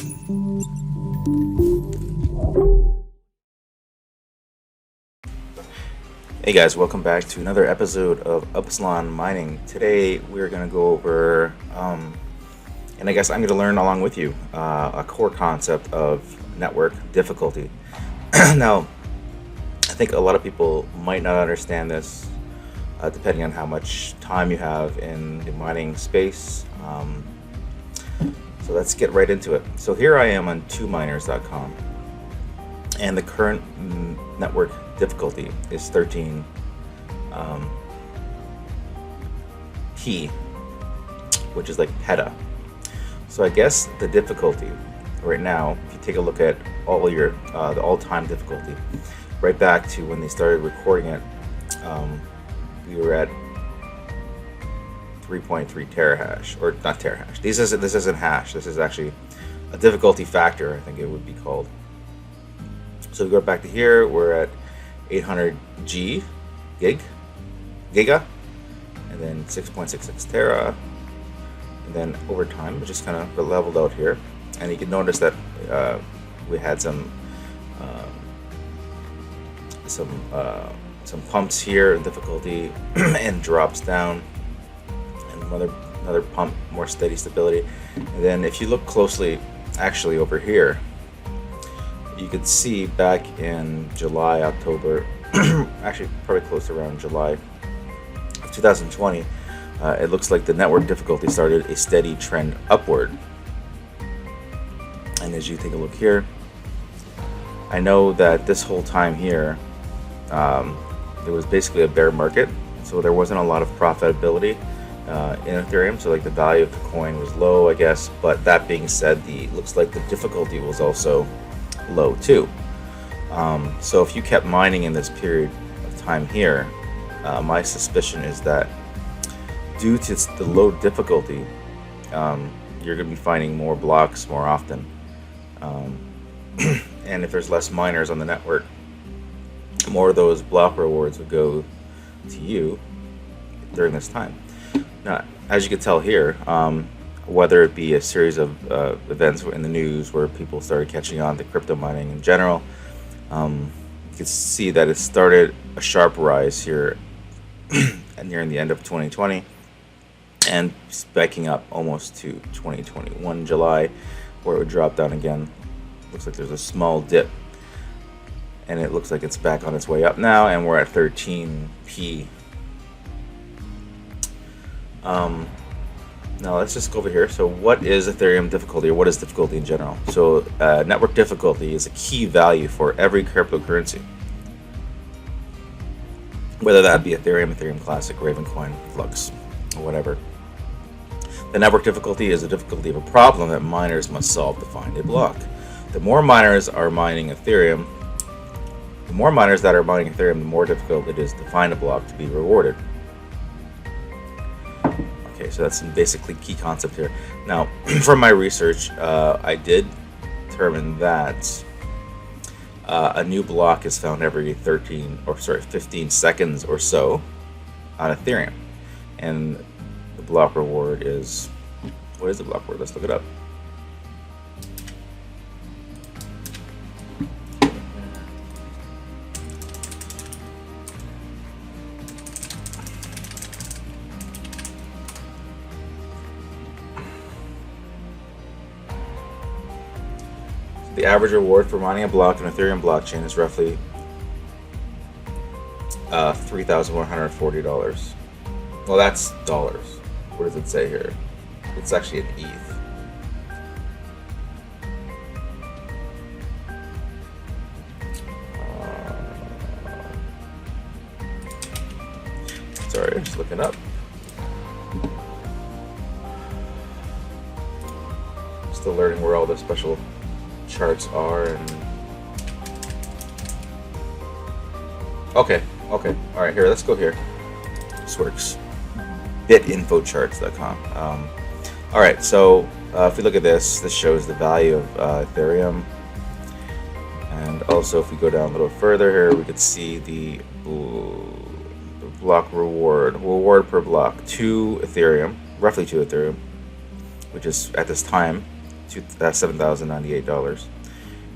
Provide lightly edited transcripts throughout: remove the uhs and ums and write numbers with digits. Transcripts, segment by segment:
Hey guys, welcome back to another episode of Upsilon Mining. Today we're going to go over, and I guess I'm going to learn along with you, a core concept of network difficulty. Now, I think a lot of people might not understand this, depending on how much time you have in the mining space. So let's get right into it. So here I am on 2miners.com, and the current network difficulty is 13 P, which is like peta. So I guess the difficulty right now, if you take a look at all your the all-time difficulty, right back to when they started recording it, we were at 3.3 terahash, or not terahash. This isn't hash. This is actually a difficulty factor, I think it would be called. So we go back to here, we're at 800 giga, and then 6.66 tera, and then over time it just kind of leveled out here, and you can notice that we had some pumps here in difficulty and drops down, and another pump, more steady stability. And then if you look closely, actually over here, you could see back in July, October, actually probably close to around July of 2020, it looks like the network difficulty started a steady trend upward. And as you take a look here, I know that this whole time here, there was basically a bear market, so there wasn't a lot of profitability in Ethereum, so like the value of the coin was low, I guess. But that being said, looks like the difficulty was also low too. So if you kept mining in this period of time here, my suspicion is that due to the low difficulty, you're going to be finding more blocks more often, and if there's less miners on the network, more of those block rewards would go to you during this time. Now, as you can tell here, whether it be a series of events in the news where people started catching on to crypto mining in general, you can see that it started a sharp rise here near the end of 2020 and spiking up almost to 2021 July, where it would drop down again. Looks like there's a small dip, and it looks like it's back on its way up now, and we're at 13p. Now let's just go over here. So what is Ethereum difficulty, or what is difficulty in general? So network difficulty is a key value for every cryptocurrency, whether that be Ethereum, Ethereum Classic, Ravencoin, Flux, or whatever. The network difficulty is the difficulty of a problem that miners must solve to find a block. The more miners are mining Ethereum, the more miners that are mining Ethereum, the more difficult it is to find a block to be rewarded. Okay, so that's some basically key concept here. Now, from my research, I did determine that a new block is found every 15 seconds or so on Ethereum, and the block reward is, what is the block reward? Let's look it up. The average reward for mining a block on Ethereum blockchain is roughly $3,140. Well, that's dollars. What does it say here? It's actually an ETH. Sorry, I'm just looking up. Still learning where all the special charts are, and okay, all right, here, let's go here. This works. bitinfocharts.com. All right, so if we look at this shows the value of Ethereum, and also if we go down a little further here, we could see the block reward per block, 2 Ethereum, roughly 2 Ethereum, which is at this time $7,098.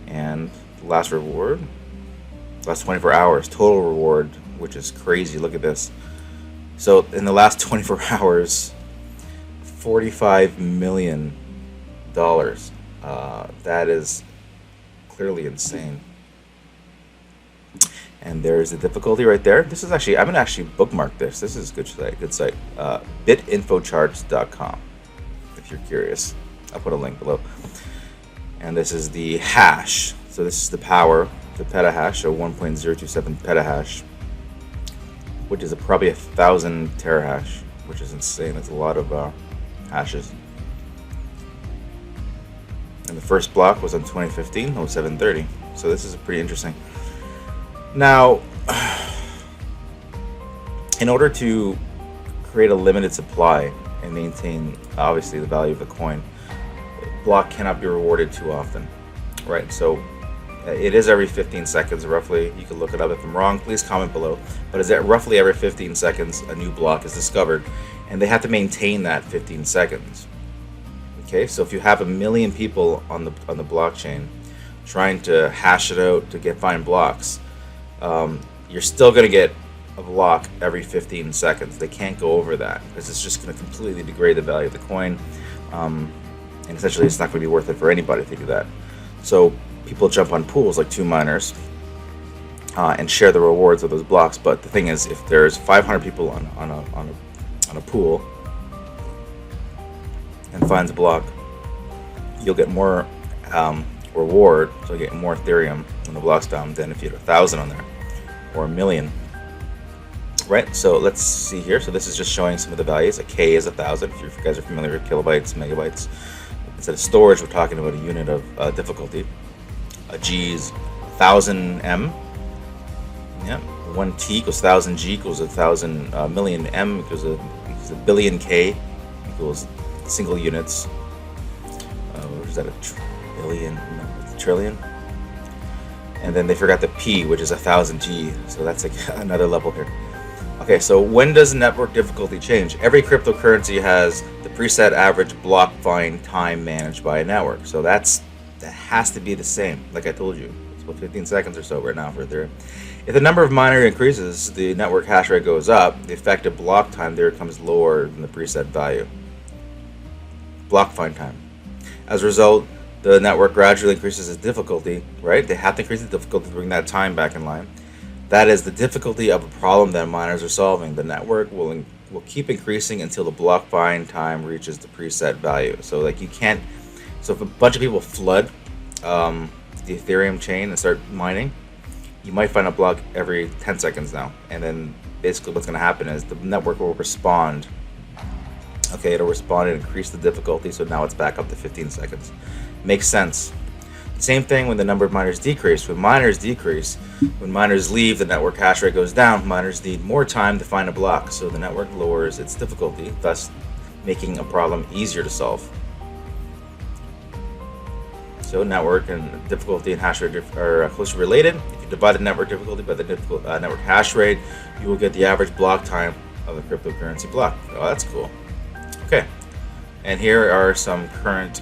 And the last reward, last 24 hours, total reward, which is crazy. Look at this. So in the last 24 hours, $45 million. That is clearly insane. And there's the difficulty right there. This is actually, I'm gonna actually bookmark this. This is a good site. Good site. Bitinfocharts.com. If you're curious, I'll put a link below. And this is the hash. So this is the power, the petahash, so 1.027 petahash, which is probably 1,000 terahash, which is insane. That's a lot of hashes. And the first block was on 2015, 0730. So this is pretty interesting. Now, in order to create a limited supply and maintain, obviously, the value of the coin, block cannot be rewarded too often, right? So it is every 15 seconds, roughly. You can look it up if I'm wrong. Please comment below. But is that roughly every 15 seconds a new block is discovered, and they have to maintain that 15 seconds. Okay, so if you have 1 million people on the blockchain trying to hash it out to find blocks, you're still going to get a block every 15 seconds. They can't go over that because it's just going to completely degrade the value of the coin. And essentially, it's not going to be worth it for anybody if they do that. So people jump on pools like 2 miners and share the rewards of those blocks. But the thing is, if there's 500 people on a pool and finds a block, you'll get more reward, so you get more Ethereum when the block's down than if you had 1,000 on there or 1 million. Right, so let's see here. So this is just showing some of the values. A K is 1,000. If you guys are familiar with kilobytes, megabytes. Instead of storage, we're talking about a unit of difficulty. A G is 1,000 M. Yeah, 1 T equals 1,000 G equals 1,000 million M equals a billion K equals single units. What is that? A trillion? No, it's a trillion. And then they forgot the P, which is 1,000 G. So that's like another level here. Okay, so when does network difficulty change? Every cryptocurrency has the preset average block find time managed by a network. So that has to be the same. Like I told you, it's about 15 seconds or so right now for Ethereum. If the number of miners increases, the network hash rate goes up. The effective block time there comes lower than the preset value. Block find time. As a result, the network gradually increases its difficulty, right? They have to increase the difficulty to bring that time back in line. That is the difficulty of a problem that miners are solving. The network will keep increasing until the block find time reaches the preset value. So like you can't, so if a bunch of people flood the Ethereum chain and start mining, you might find a block every 10 seconds now. And then basically what's going to happen is the network will respond. Okay, it'll respond and increase the difficulty, so now it's back up to 15 seconds. Makes sense. Same thing when the number of miners decrease. When miners decrease, when miners leave, the network hash rate goes down. Miners need more time to find a block, so the network lowers its difficulty, thus making a problem easier to solve. So network and difficulty and hash rate are closely related. If you divide the network difficulty by the network hash rate, you will get the average block time of the cryptocurrency block. Oh, that's cool. Okay, and here are some current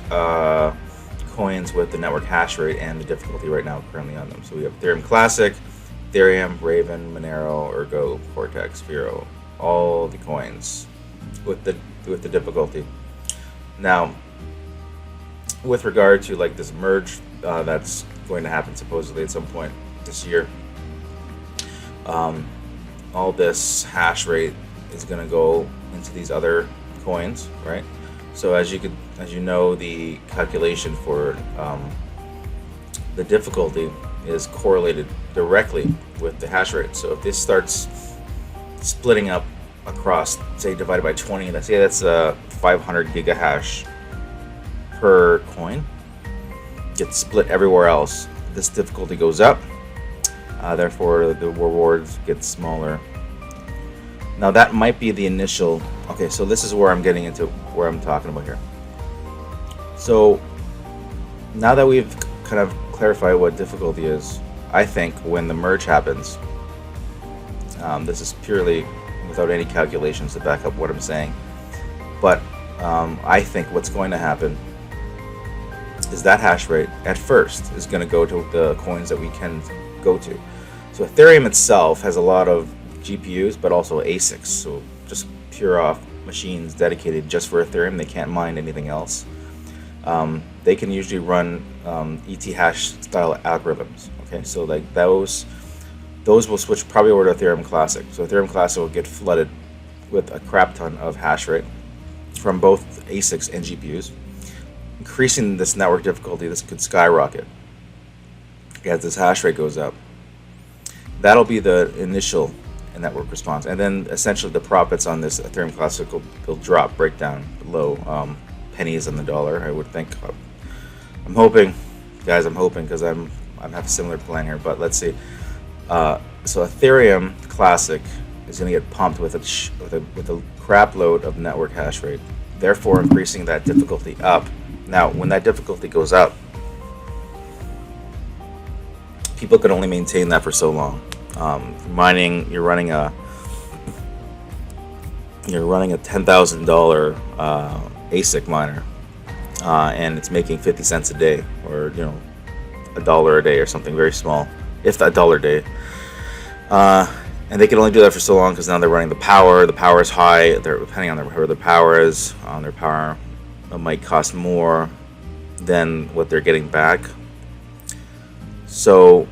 coins with the network hash rate and the difficulty right now currently on them. So we have Ethereum Classic, Ethereum, Raven, Monero, Ergo, Cortex, Vero, all the coins with the difficulty. Now, with regard to like this merge that's going to happen supposedly at some point this year, all this hash rate is going to go into these other coins, right? So as you know, the calculation for the difficulty is correlated directly with the hash rate. So if this starts splitting up across, say, divided by 20, let's say that's 500 gigahash per coin, gets split everywhere else, this difficulty goes up. Therefore, the rewards get smaller. Now that might be the initial. Okay, so this is where I'm getting into where I'm talking about here. So now that we've kind of clarified what difficulty is, I think when the merge happens, this is purely without any calculations to back up what I'm saying, but I think what's going to happen is that hash rate at first is going to go to the coins that we can go to. So Ethereum itself has a lot of GPUs, but also ASICs, so just pure off machines dedicated just for Ethereum. They can't mine anything else. They can usually run ETH hash style algorithms. Okay, so like those will switch probably over to Ethereum Classic. So Ethereum Classic will get flooded with a crap ton of hash rate from both ASICs and GPUs, increasing this network difficulty. This could skyrocket as this hash rate goes up. That'll be the initial network response, and then essentially the profits on this Ethereum Classic will drop, break down low, pennies on the dollar, I would think. I'm hoping, guys. I'm hoping, because I'm have a similar plan here. But let's see. So Ethereum Classic is going to get pumped with a crap load of network hash rate, therefore increasing that difficulty up. Now, when that difficulty goes up, people can only maintain that for so long. Mining, you're running a $10,000 ASIC miner, and it's making 50 cents a day, or $1 a day or something very small, if that $1 a day. And they can only do that for so long because now they're running the power. The power is high. They're depending on where the power is. Their power might cost more than what they're getting back. So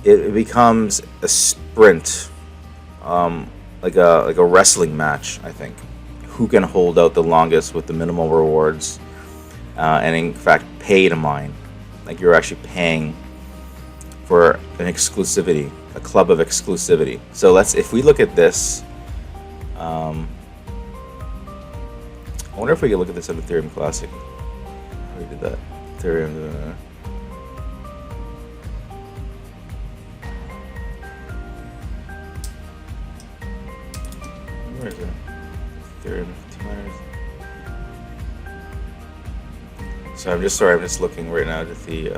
it becomes a sprint, like a wrestling match, I think. Who can hold out the longest with the minimal rewards, and in fact pay to mine. Like you're actually paying for an exclusivity, a club of exclusivity. So if we look at this, I wonder if we can look at this on Ethereum Classic. We did that. Ethereum. Where is it? Ethereum miners. So I'm just looking right now to the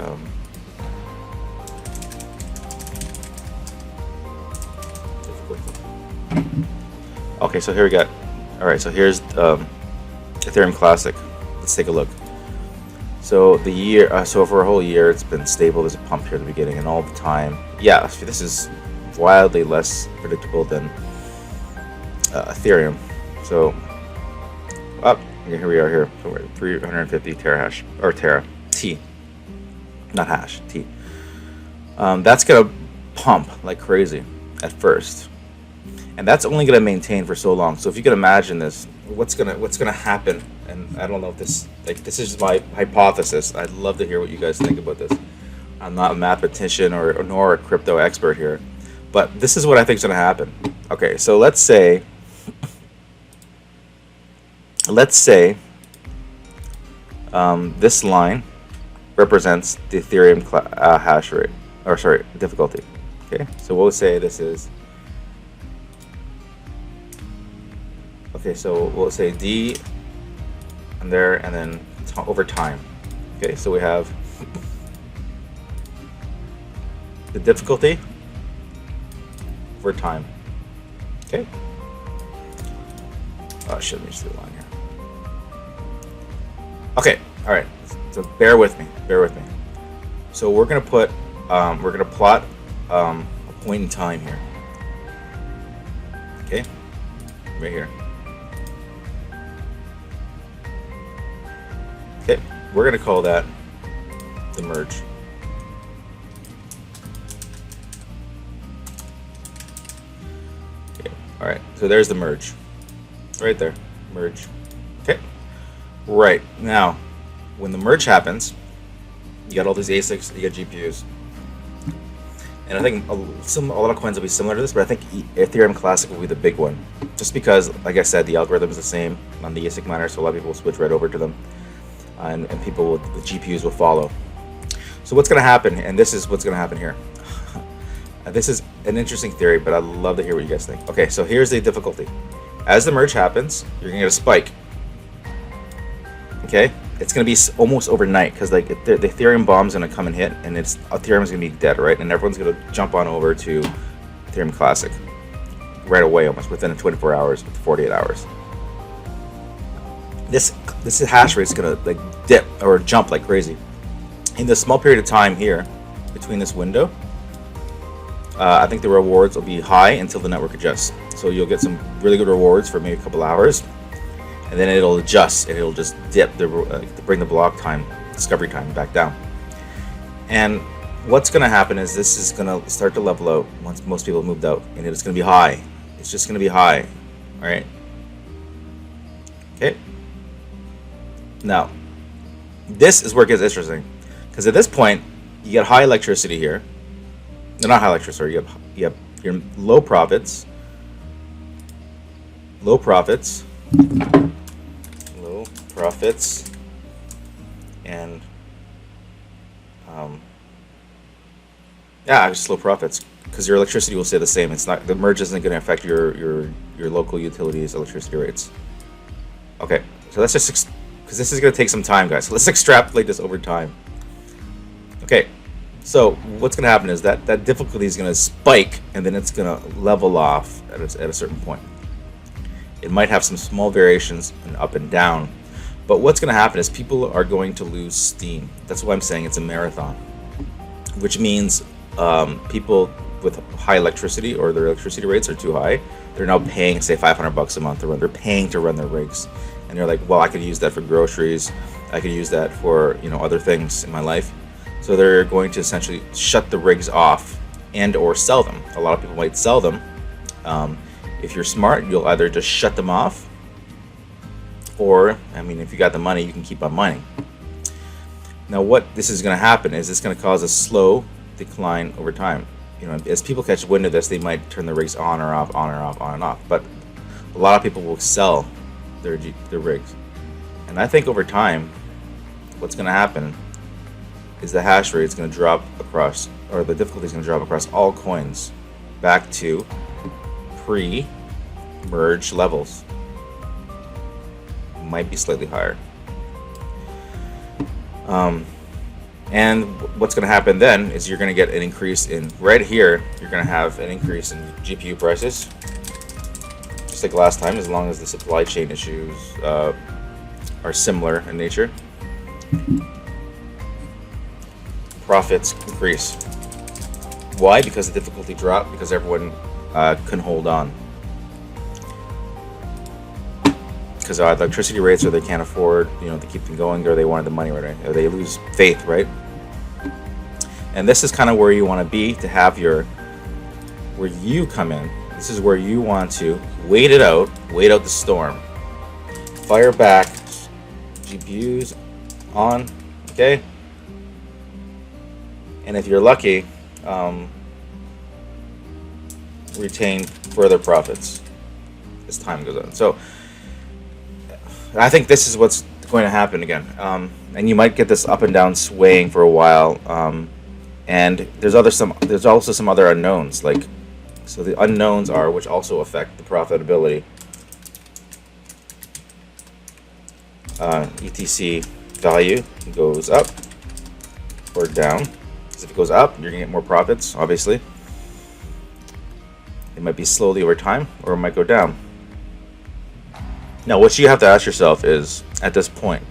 difficulty. Okay, so here we got. All right, so here's Ethereum Classic. Let's take a look. So the year, so for a whole year, it's been stable. There's a pump here at the beginning, and all the time, yeah, this is wildly less predictable than Ethereum. So here we are here. So we're at 350 terahash, or tera T, not hash T. That's gonna pump like crazy at first, and that's only gonna maintain for so long. So if you can imagine this, what's gonna happen? And I don't know if this is my hypothesis. I'd love to hear what you guys think about this. I'm not a mathematician nor a crypto expert here, but this is what I think is gonna happen. Okay, so let's say this line represents the Ethereum hash rate, or sorry, difficulty. Okay, so we'll say this is. Okay, so we'll say D and there, and then over time. Okay, so we have the difficulty over time. Okay. Oh shit, let me just do the line here. Okay, all right. So bear with me. So we're gonna plot a point in time here. Okay, right here. Okay, we're gonna call that the merge. Okay, all right. So there's the merge, right there, merge. Okay, right now, when the merge happens, you got all these ASICs, you got GPUs, and I think a lot of coins will be similar to this, but I think Ethereum Classic will be the big one, just because, like I said, the algorithm is the same on the ASIC miner, so a lot of people will switch right over to them. And people with GPUs will follow. So what's going to happen, and this is what's going to happen here. This is an interesting theory, but I'd love to hear what you guys think. Okay, so here's the difficulty. As the merge happens, you're going to get a spike. Okay, it's going to be almost overnight, because like the Ethereum bomb's going to come and hit, and Ethereum's going to be dead, right? And everyone's going to jump on over to Ethereum Classic right away, almost within 24 hours, 48 hours. This hash rate's gonna like dip or jump like crazy. in this small period of time here between this window, I think the rewards will be high until the network adjusts. So you'll get some really good rewards for maybe a couple hours, and then it'll adjust and it'll just dip to bring the block time, discovery time back down. And what's going to happen is this is going to start to level out once most people have moved out, and it's going to be high. It's just going to be high, all right? Okay. Now, this is where it gets interesting, because at this point, you get high electricity here. No, not high electricity. You have your low profits, and just low profits, because your electricity will stay the same. It's not, the merge isn't going to affect your local utilities electricity rates. Okay, so let's just, because this is going to take some time, guys. So let's extrapolate this over time. Okay, so what's going to happen is that difficulty is going to spike, and then it's going to level off at a certain point. It might have some small variations and up and down, but what's going to happen is people are going to lose steam. That's why I'm saying it's a marathon, which means people with high electricity, or their electricity rates are too high, they're now paying, say, $500 a month to run. They're paying to run their rigs, and they're like, well, I could use that for groceries. I could use that for other things in my life. So they're going to essentially shut the rigs off and or sell them. A lot of people might sell them. If you're smart, you'll either just shut them off, or, if you got the money, you can keep on mining. Now, what this is going to happen is it's going to cause a slow decline over time. As people catch wind of this, they might turn the rigs on or off, on or off, on and off. But a lot of people will sell their rigs. And I think over time, what's going to happen is the hash rate is going to drop across, or the difficulty is going to drop across all coins back to pre-merge levels. Might be slightly higher. And what's going to happen then is you're going to get an increase in, right here, you're going to have an increase in GPU prices, just like last time, as long as the supply chain issues are similar in nature. Profits increase. Why? Because the difficulty dropped, because everyone can hold on. Because the electricity rates, or they can't afford, to keep them going, or they wanted the money right away, or they lose faith, right? And this is kind of where you want to be to have where you come in. This is where you want to wait out the storm. Fire back, GPUs on, okay? And if you're lucky, retain further profits as time goes on. So I think this is what's going to happen again, and you might get this up and down swaying for a while. And there's also some other unknowns, so the unknowns are, which also affect the profitability. ETC value goes up or down. Because if it goes up, you're gonna get more profits. Obviously, it might be slowly over time, or it might go down. Now, what you have to ask yourself is, at this point,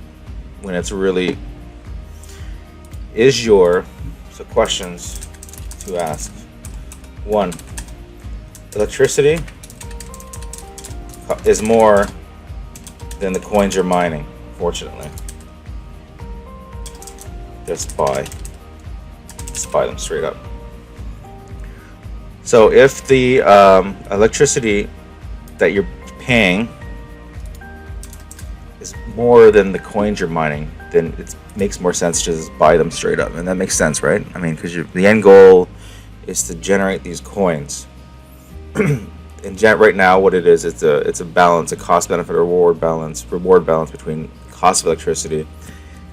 when it's really, so questions to ask. 1, electricity is more than the coins you're mining, fortunately. Just buy them straight up. So if the electricity that you're paying is more than the coins you're mining, then it makes more sense to just buy them straight up. And that makes sense, right? Because the end goal is to generate these coins. And right now, what it is, it's a balance, a cost-benefit reward balance between cost of electricity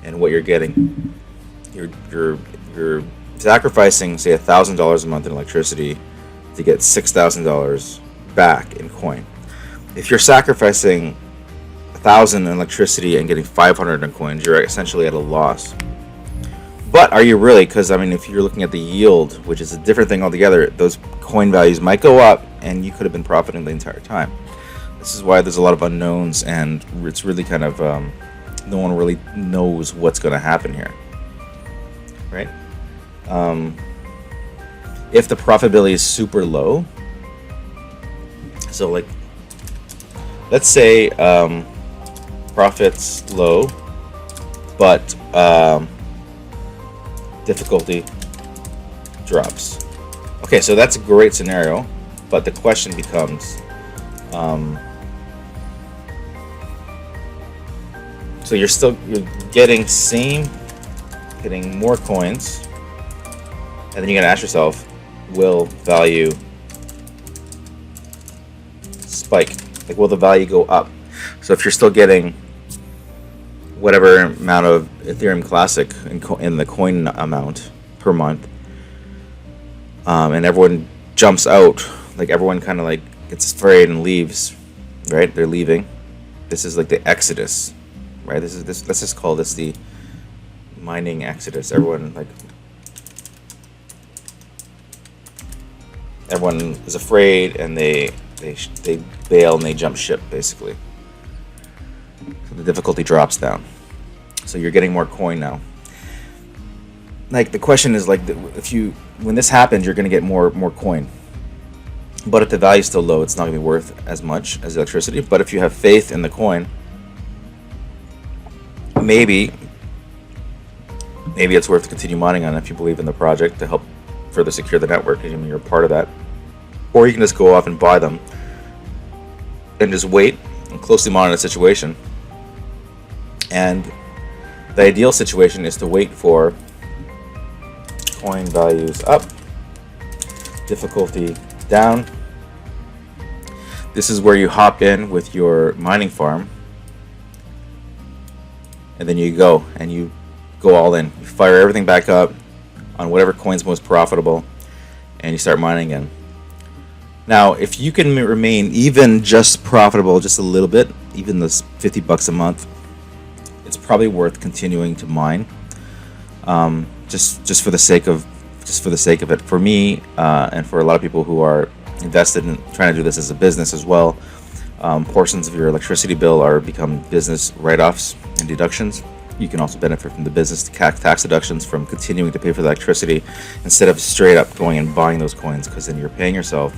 and what you're getting. You're sacrificing, say, $1,000 a month in electricity to get $6,000 back in coin. If you're sacrificing 1,000 in electricity and getting 500 in coins, you're essentially at a loss. But are you really? Because if you're looking at the yield, which is a different thing altogether, those coin values might go up, and you could have been profiting the entire time. This is why there's a lot of unknowns, and it's really kind of no one really knows what's going to happen here. right? If the profitability is super low, so like, let's say profits low, but difficulty drops. Okay, so that's a great scenario, but the question becomes, so you're getting more coins, and then you gotta ask yourself, will value spike? Like, will the value go up? So if you're still getting whatever amount of Ethereum Classic in the coin amount per month, and everyone jumps out, like everyone kind of like gets afraid and leaves, right? They're leaving. This is like the exodus, right? Let's just call this the mining exodus. Everyone is afraid, and they bail and they jump ship, basically. So the difficulty drops down. So you're getting more coin now. Like, the question is, like, when this happens, you're going to get more coin. But if the value is still low, it's not going to be worth as much as electricity. But if you have faith in the coin, maybe it's worth to continue mining on if you believe in the project to help further secure the network. I mean, you're part of that. Or you can just go off and buy them and just wait and closely monitor the situation. And the ideal situation is to wait for coin values up, difficulty down. This is where you hop in with your mining farm, and then you go all in. You fire everything back up on whatever coin's most profitable, and you start mining again. Now, if you can remain even just profitable just a little bit, even this $50 a month, it's probably worth continuing to mine. Just for the sake of it. For me, and for a lot of people who are invested in trying to do this as a business as well, portions of your electricity bill become business write-offs and deductions. You can also benefit from the business tax deductions from continuing to pay for the electricity instead of straight up going and buying those coins, because then you're paying yourself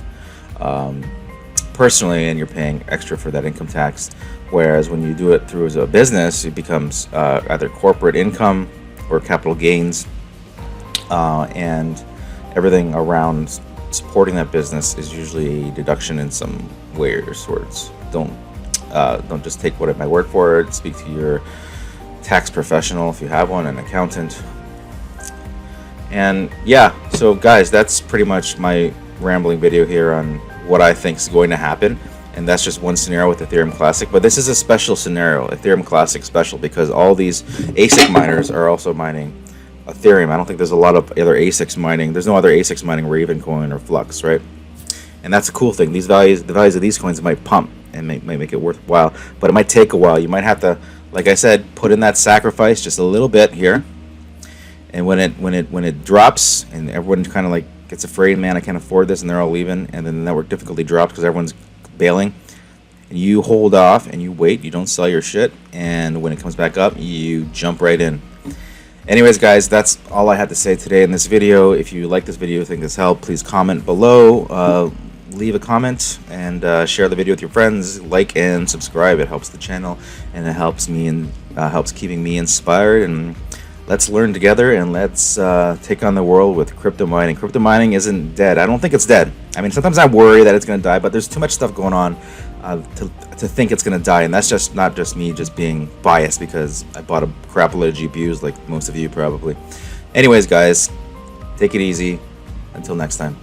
personally, and you're paying extra for that income tax. Whereas when you do it through as a business, it becomes either corporate income or capital gains, and everything around supporting that business is usually a deduction in some way or sorts. Don't just take my word for it. Speak to your tax professional if you have one, an accountant. And yeah, so guys, that's pretty much my rambling video here on what I think is going to happen. And that's just one scenario with Ethereum Classic. But this is a special scenario, Ethereum Classic special, because all these ASIC miners are also mining Ethereum. I don't think there's a lot of other ASICs mining. There's no other ASICs mining Ravencoin or Flux, right? And that's a cool thing. The values of these coins might pump and might make it worthwhile, but it might take a while. You might have to, like I said, put in that sacrifice just a little bit here. And when it drops and everyone kind of like gets afraid, man, I can't afford this, and they're all leaving, and then the network difficulty drops because everyone's bailing, and you hold off and you wait, you don't sell your shit, and when it comes back up, you jump right in. Anyways, guys, that's all I had to say today in this video. If you like this video, think this helped, please comment below, leave a comment, and share the video with your friends. Like and subscribe. It helps the channel, and it helps me, and helps keeping me inspired. And let's learn together, and let's take on the world with crypto mining. Crypto mining isn't dead. I don't think it's dead. I mean, sometimes I worry that it's going to die, but there's too much stuff going on to think it's going to die. And that's just not just me just being biased because I bought a crap load of GPUs like most of you probably. Anyways, guys, take it easy. Until next time.